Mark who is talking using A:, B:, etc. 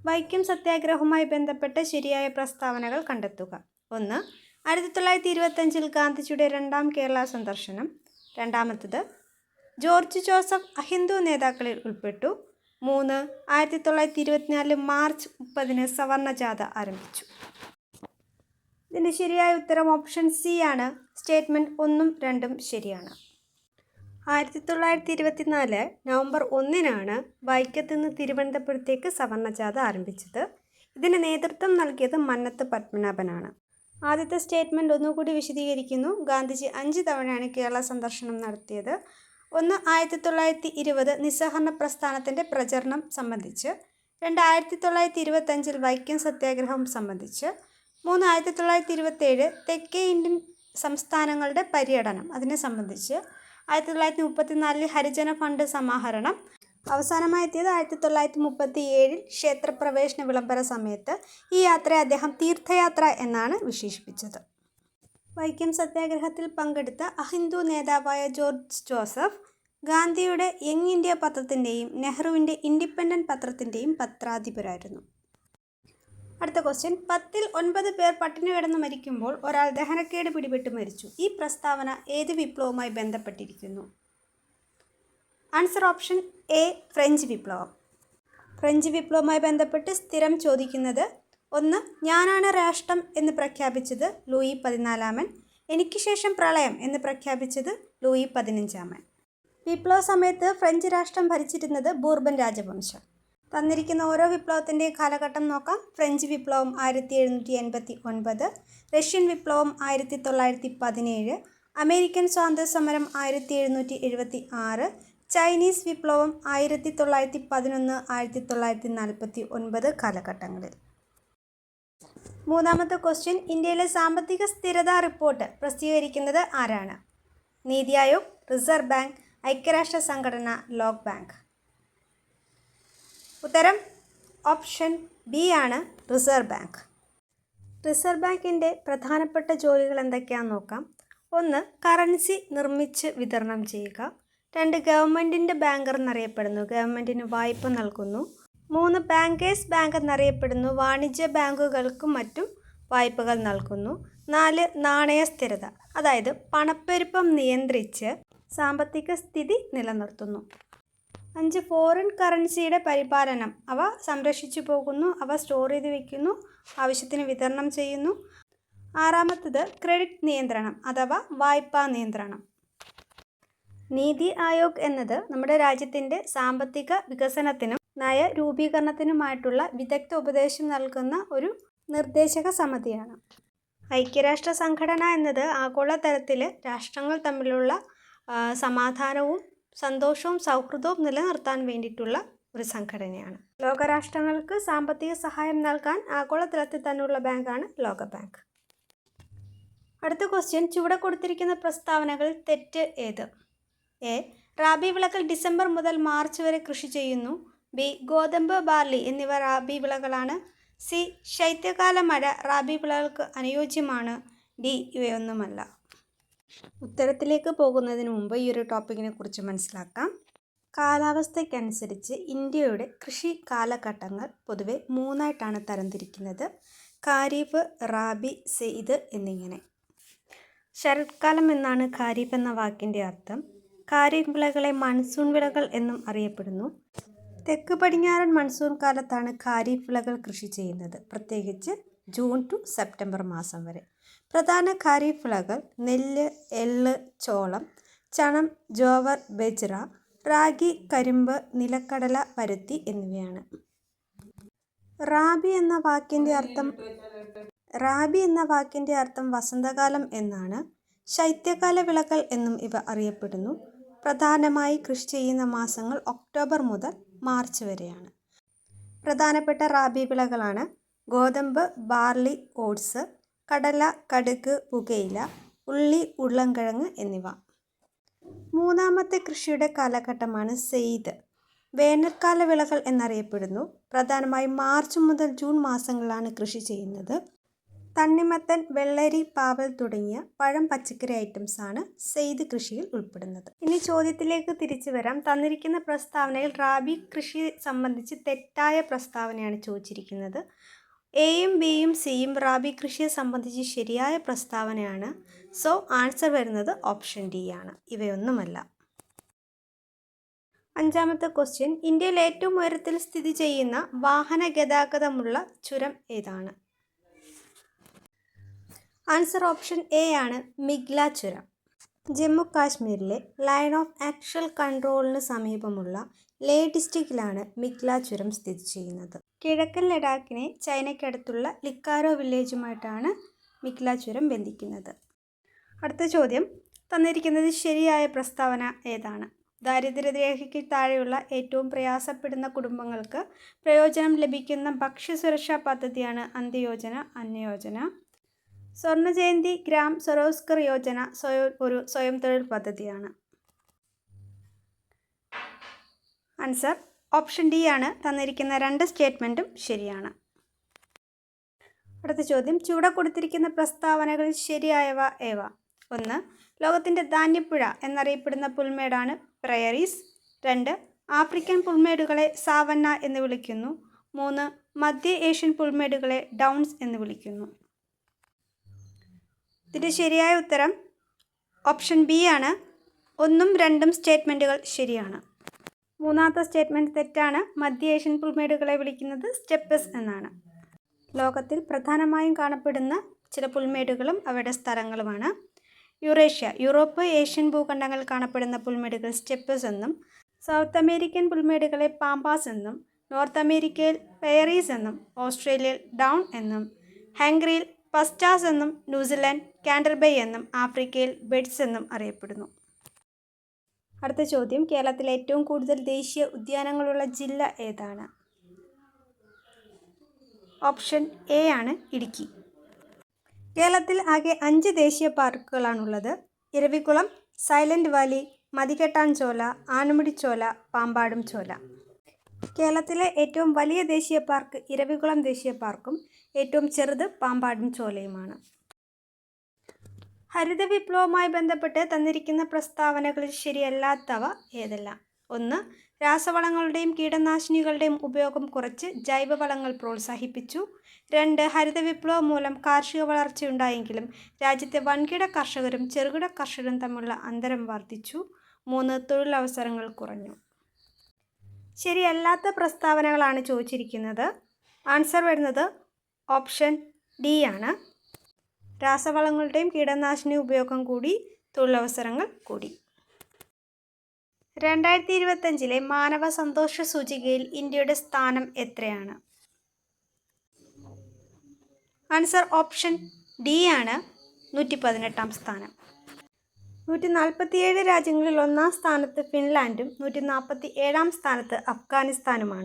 A: വൈക്കം സത്യാഗ്രഹവുമായി ബന്ധപ്പെട്ട ശരിയായ പ്രസ്താവനകൾ കണ്ടെത്തുക. 1. 1925 ഗാന്ധിജിയുടെ 2ാം കേരള സന്ദർശനം. 2. ജോർജ് ജോസഫ് അഹിന്ദു നേതാക്കളിൽ ഉൾപ്പെട്ടു. 3. 1924 മാർച്ച് 30 സവർണ ജാഥ ആരംഭിച്ചു. ഇതിൻ്റെ ശരിയായ ഉത്തരം ഓപ്ഷൻ സി ആണ്. സ്റ്റേറ്റ്മെൻറ്റ് 1ഉം 2ഉം ശരിയാണ്. 1924 നവംബർ 1 വൈക്കത്ത് നിന്ന് തിരുവനന്തപുരത്തേക്ക് സവർണ ജാഥ ആരംഭിച്ചത്. ഇതിന് നേതൃത്വം നൽകിയത് മന്നത്ത് പത്മനാഭനാണ്. ആദ്യത്തെ സ്റ്റേറ്റ്മെൻറ്റ് ഒന്നുകൂടി വിശദീകരിക്കുന്നു. ഗാന്ധിജി 5 തവണയാണ് കേരള സന്ദർശനം നടത്തിയത്. 1. 1920 നിസ്സഹകരണ പ്രസ്ഥാനത്തിൻ്റെ പ്രചരണം സംബന്ധിച്ച്. 2. 1925 വൈക്കം സത്യാഗ്രഹം സംബന്ധിച്ച്. 3. 1927 തെക്കേ ഇന്ത്യൻ സംസ്ഥാനങ്ങളുടെ പര്യടനം അതിനെ സംബന്ധിച്ച്. 1934 ഹരിജന ഫണ്ട് സമാഹരണം. അവസാനമായി എത്തിയത് 1937 ക്ഷേത്രപ്രവേശന വിളംബര സമയത്ത്. ഈ യാത്രയെ അദ്ദേഹം തീർത്ഥയാത്ര എന്നാണ് വിശേഷിപ്പിച്ചത്. വൈക്കം സത്യാഗ്രഹത്തിൽ പങ്കെടുത്ത അഹിന്ദു നേതാവായ ജോർജ് ജോസഫ് ഗാന്ധിയുടെ യങ് ഇന്ത്യ പത്രത്തിൻ്റെയും നെഹ്റുവിൻ്റെ ഇൻഡിപെൻഡൻറ്റ് പത്രത്തിൻ്റെയും പത്രാധിപരായിരുന്നു. അടുത്ത ക്വസ്റ്റ്യൻ. 10ൽ 9 പേർ പട്ടിണി കിടന്ന് മരിക്കുമ്പോൾ ഒരാൾ ദഹനക്കേട് പിടിപെട്ട് മരിച്ചു. ഈ പ്രസ്താവന ഏത് വിപ്ലവവുമായി ബന്ധപ്പെട്ടിരിക്കുന്നു? ആൻസർ ഓപ്ഷൻ എ ഫ്രഞ്ച് വിപ്ലവം. ഫ്രഞ്ച് വിപ്ലവവുമായി ബന്ധപ്പെട്ട് സ്ഥിരം ചോദിക്കുന്നത്. 1. ഞാനാണ് രാഷ്ട്രം എന്ന് പ്രഖ്യാപിച്ചത് ലൂയി 14. എനിക്ക് ശേഷം പ്രളയം എന്ന് പ്രഖ്യാപിച്ചത് ലൂയി 15. വിപ്ലവ സമയത്ത് ഫ്രഞ്ച് രാഷ്ട്രം ഭരിച്ചിരുന്നത് ബൂർബൻ രാജവംശം. തന്നിരിക്കുന്ന ഓരോ വിപ്ലവത്തിൻ്റെയും കാലഘട്ടം നോക്കാം. ഫ്രഞ്ച് വിപ്ലവം 1789, റഷ്യൻ വിപ്ലവം 1917, അമേരിക്കൻ സ്വാതന്ത്ര്യ സമരം 1776, ചൈനീസ് വിപ്ലവം 1911, 1949 കാലഘട്ടങ്ങളിൽ. മൂന്നാമത്തെ ക്വസ്റ്റ്യൻ. ഇന്ത്യയിലെ സാമ്പത്തിക സ്ഥിരതാ റിപ്പോർട്ട് പ്രസിദ്ധീകരിക്കുന്നത് ആരാണ്? നീതി ആയോഗ്, റിസർവ് ബാങ്ക്, ഐക്യരാഷ്ട്ര സംഘടന, ലോക് ബാങ്ക്. ഉത്തരം ഓപ്ഷൻ ബി ആണ്, റിസർവ് ബാങ്ക്. റിസർവ് ബാങ്കിൻ്റെ പ്രധാനപ്പെട്ട ജോലികൾ എന്തൊക്കെയാണെന്ന് നോക്കാം. 1. കറൻസി നിർമ്മിച്ച് വിതരണം ചെയ്യുക. 2. ഗവൺമെൻറ്റിൻ്റെ ബാങ്കർ എന്നറിയപ്പെടുന്നു, ഗവൺമെൻറ്റിന് വായ്പ നൽകുന്നു. 3. ബാങ്കേഴ്സ് ബാങ്ക് എന്നറിയപ്പെടുന്നു, വാണിജ്യ ബാങ്കുകൾക്കും മറ്റും വായ്പകൾ നൽകുന്നു. 4. നാണയ സ്ഥിരത, അതായത് പണപ്പെരുപ്പം നിയന്ത്രിച്ച് സാമ്പത്തിക സ്ഥിതി നിലനിർത്തുന്നു. 5. ഫോറിൻ കറൻസിയുടെ പരിപാലനം, അവ സംരക്ഷിച്ചു പോകുന്നു, അവ സ്റ്റോർ ചെയ്ത് വയ്ക്കുന്നു, ആവശ്യത്തിന് വിതരണം ചെയ്യുന്നു. 6. ക്രെഡിറ്റ് നിയന്ത്രണം അഥവാ വായ്പാ നിയന്ത്രണം. നീതി ആയോഗ് എന്നത് നമ്മുടെ രാജ്യത്തിൻ്റെ സാമ്പത്തിക വികസനത്തിനും നയ രൂപീകരണത്തിനുമായിട്ടുള്ള വിദഗ്ധ ഉപദേശം നൽകുന്ന ഒരു നിർദ്ദേശക സമിതിയാണ്. ഐക്യരാഷ്ട്ര സംഘടന എന്നത് ആഗോളതലത്തിൽ രാഷ്ട്രങ്ങൾ തമ്മിലുള്ള സമാധാനവും സന്തോഷവും സൗഹൃദവും നിലനിർത്താൻ വേണ്ടിയിട്ടുള്ള ഒരു സംഘടനയാണ്. ലോകരാഷ്ട്രങ്ങൾക്ക് സാമ്പത്തിക സഹായം നൽകാൻ ആഗോളതലത്തിൽ തന്നെയുള്ള ബാങ്കാണ് ലോകബാങ്ക്. അടുത്ത ക്വസ്റ്റ്യൻ. ചുവടെ കൊടുത്തിരിക്കുന്ന പ്രസ്താവനകൾ തെറ്റ് ഏത്? എ. റാബി വിളകൾ ഡിസംബർ മുതൽ മാർച്ച് വരെ കൃഷി ചെയ്യുന്നു. ബി. ഗോതമ്പ്, ബാർലി എന്നിവ റാബി വിളകളാണ്. സി. ശൈത്യകാല മഴ റാബി വിളകൾക്ക് അനുയോജ്യമാണ്. ഡി. ഇവയൊന്നുമല്ല. ഉത്തരത്തിലേക്ക് പോകുന്നതിന് മുമ്പ് ഈ ഒരു ടോപ്പിക്കിനെ കുറിച്ച് മനസ്സിലാക്കാം. കാലാവസ്ഥയ്ക്കനുസരിച്ച് ഇന്ത്യയുടെ കൃഷി കാലഘട്ടങ്ങൾ പൊതുവെ 3ആയിട്ടാണ് തരംതിരിക്കുന്നത്. ഖാരീഫ്, റാബി, സെയ്ദ് എന്നിങ്ങനെ. ശരത്കാലം എന്നാണ് ഖാരീഫ് എന്ന വാക്കിൻ്റെ അർത്ഥം. ഖാരീഫ് വിളകളെ മൺസൂൺ വിളകൾ എന്നും അറിയപ്പെടുന്നു. തെക്ക് പടിഞ്ഞാറൻ മൺസൂൺ കാലത്താണ് ഖാരീഫ് വിളകൾ കൃഷി ചെയ്യുന്നത്, പ്രത്യേകിച്ച് ജൂൺ ടു സെപ്റ്റംബർ മാസം വരെ. പ്രധാന ഖാരീഫ് വിളകൾ നെല്ല്, എള്ള്, ചോളം, ചണം, ജോവർ, ബജ്റ, റാഗി, കരിമ്പ്, നിലക്കടല, പരുത്തി എന്നിവയാണ്. റാബി എന്ന വാക്കിൻ്റെ അർത്ഥം വസന്തകാലം എന്നാണ്. ശൈത്യകാല വിളകൾ എന്നും ഇവ അറിയപ്പെടുന്നു. പ്രധാനമായി കൃഷി ചെയ്യുന്ന മാസങ്ങൾ ഒക്ടോബർ മുതൽ മാർച്ച് വരെയാണ്. പ്രധാനപ്പെട്ട റാബി വിളകളാണ് ഗോതമ്പ്, ബാർലി, ഓട്സ്, കടല, കടുക്, പുകയില, ഉള്ളി, ഉരുളൻകിഴങ്ങ് എന്നിവ. മൂന്നാമത്തെ കൃഷിയുടെ കാലഘട്ടമാണ് സെയ്ദ്. വേനൽക്കാല വിളകൾ എന്നറിയപ്പെടുന്നു. പ്രധാനമായും മാർച്ച് മുതൽ ജൂൺ മാസങ്ങളിലാണ് കൃഷി ചെയ്യുന്നത്. തണ്ണിമത്തൻ, വെള്ളരി, പാവൽ തുടങ്ങിയ പഴം പച്ചക്കറി ഐറ്റംസാണ് സെയ്ദ് കൃഷിയിൽ ഉൾപ്പെടുന്നത്. ഇനി ചോദ്യത്തിലേക്ക് തിരിച്ചു വരാം. തന്നിരിക്കുന്ന പ്രസ്താവനയിൽ റാബി കൃഷി സംബന്ധിച്ച് തെറ്റായ പ്രസ്താവനയാണ് ചോദിച്ചിരിക്കുന്നത്. എയും ബിയും സിയും റാബി കൃഷിയെ സംബന്ധിച്ച് ശരിയായ പ്രസ്താവനയാണ്. സോ ആൻസർ വരുന്നത് ഓപ്ഷൻ ഡി ആണ്. ഇവയൊന്നുമല്ല. അഞ്ചാമത്തെ ക്വസ്റ്റ്യൻ, ഇന്ത്യയിൽ ഏറ്റവും ഉയരത്തിൽ സ്ഥിതി ചെയ്യുന്ന വാഹന ഗതാഗതമുള്ള ചുരം ഏതാണ്? ആൻസർ ഓപ്ഷൻ എ ആണ്, മിഗ്ല ചുരം. ജമ്മു കാശ്മീരിലെ ലൈൻ ഓഫ് ആക്ച്വൽ കൺട്രോളിന് സമീപമുള്ള ലേ ഡിസ്ട്രിക്റ്റിലാണ് മിഗ്ല ചുരം സ്ഥിതി ചെയ്യുന്നത്. കിഴക്കൻ ലഡാക്കിനെ ചൈനയ്ക്കടുത്തുള്ള ലിക്കാരോ വില്ലേജുമായിട്ടാണ് മിഗ്ല ചുരം ബന്ധിക്കുന്നത്. അടുത്ത ചോദ്യം, തന്നിരിക്കുന്നത് ശരിയായ പ്രസ്താവന ഏതാണ്? ദാരിദ്ര്യരേഖയ്ക്ക് താഴെയുള്ള ഏറ്റവും പ്രയാസപ്പെടുന്ന കുടുംബങ്ങൾക്ക് പ്രയോജനം ലഭിക്കുന്ന ഭക്ഷ്യസുരക്ഷാ പദ്ധതിയാണ് അന്ത്യോജന അന്നയോജന. സ്വർണ്ണ ജയന്തി ഗ്രാം സ്വരോസ്കർ യോജന ഒരു സ്വയം തൊഴിൽ പദ്ധതിയാണ്. ആൻസർ ഓപ്ഷൻ ഡി ആണ്. തന്നിരിക്കുന്ന രണ്ട് സ്റ്റേറ്റ്മെൻറ്റും ശരിയാണ്. അടുത്ത ചോദ്യം, ചുവടെ കൊടുത്തിരിക്കുന്ന പ്രസ്താവനകളിൽ ശരിയായവ ഏവ? 1. ലോകത്തിൻ്റെ ധാന്യപ്പുഴ എന്നറിയപ്പെടുന്ന പുൽമേടാണ് പ്രയറീസ്. 2. ആഫ്രിക്കൻ പുൽമേടുകളെ സാവന്ന എന്ന് വിളിക്കുന്നു. 3. മധ്യ ഏഷ്യൻ പുൽമേടുകളെ ഡൗൺസ് എന്ന് വിളിക്കുന്നു. ഇതിൻ്റെ ശരിയായ ഉത്തരം ഓപ്ഷൻ ബി ആണ്. 1ഉം 2ഉം സ്റ്റേറ്റ്മെൻറ്റുകൾ ശരിയാണ്. മൂന്നാമത്തെ സ്റ്റേറ്റ്മെൻറ്റ് തെറ്റാണ്. മധ്യ ഏഷ്യൻ പുൽമേടുകളെ വിളിക്കുന്നത് സ്റ്റെപ്പസ് എന്നാണ്. ലോകത്തിൽ പ്രധാനമായും കാണപ്പെടുന്ന ചില പുൽമേടുകളും അവയുടെ സ്ഥലങ്ങളുമാണ്. യുറേഷ്യ, യൂറോപ്പ്, ഏഷ്യൻ ഭൂഖണ്ഡങ്ങളിൽ കാണപ്പെടുന്ന പുൽമേടുകൾ സ്റ്റെപ്പസ് എന്നും, സൗത്ത് അമേരിക്കൻ പുൽമേടുകളെ പാമ്പാസ് എന്നും, നോർത്ത് അമേരിക്കയിൽ പെയറീസ് എന്നും, ഓസ്ട്രേലിയയിൽ ഡൗൺ എന്നും, ഹംഗറിയിൽ പസ്റ്റാസ് എന്നും, ന്യൂസിലാൻഡ് കാൻഡർബൈ എന്നും, ആഫ്രിക്കയിൽ ബെഡ്സ് എന്നും അറിയപ്പെടുന്നു. അടുത്ത ചോദ്യം, കേരളത്തിലെ ഏറ്റവും കൂടുതൽ ദേശീയ ഉദ്യാനങ്ങളുള്ള ജില്ല ഏതാണ്? ഓപ്ഷൻ എ ആണ്, ഇടുക്കി. കേരളത്തിൽ ആകെ 5 ദേശീയ പാർക്കുകളാണുള്ളത്. ഇരവികുളം, സൈലന്റ് വാലി, മതികെട്ടാൻ ചോല, ആനമുടിച്ചോല, പാമ്പാടും ചോല. കേരളത്തിലെ ഏറ്റവും വലിയ ദേശീയ പാർക്ക് ഇരവികുളം ദേശീയ പാർക്കും ഏറ്റവും ചെറുത് പാമ്പാടും ചോലയുമാണ്. ഹരിത വിപ്ലവവുമായി ബന്ധപ്പെട്ട് തന്നിരിക്കുന്ന പ്രസ്താവനകളിൽ ശരിയല്ലാത്തവ ഏതെല്ലാം? 1. രാസവളങ്ങളുടെയും കീടനാശിനികളുടെയും ഉപയോഗം കുറച്ച് ജൈവവളങ്ങൾ പ്രോത്സാഹിപ്പിച്ചു. 2. ഹരിത വിപ്ലവം മൂലം കാർഷിക വളർച്ചയുണ്ടായെങ്കിലും രാജ്യത്തെ വൻകിട കർഷകരും ചെറുകിട കർഷകരും തമ്മിലുള്ള അന്തരം വർദ്ധിച്ചു. 3. തൊഴിലവസരങ്ങൾ കുറഞ്ഞു. ശരിയല്ലാത്ത പ്രസ്താവനകളാണ് ചോദിച്ചിരിക്കുന്നത്. ആൻസർ വരുന്നത് ഓപ്ഷൻ ഡി ആണ്. രാസവളങ്ങളുടെയും കീടനാശിനി ഉപയോഗം കൂടി, തൊഴിലവസരങ്ങൾ കൂടി. 2025 മാനവ സന്തോഷ സൂചികയിൽ ഇന്ത്യയുടെ സ്ഥാനം എത്രയാണ്? ആൻസർ ഓപ്ഷൻ ഡി ആണ്, 118ാം സ്ഥാനം. 147 രാജ്യങ്ങളിൽ 1ാം സ്ഥാനത്ത് ഫിൻലാൻഡും 147ാം സ്ഥാനത്ത് അഫ്ഗാനിസ്ഥാനുമാണ്.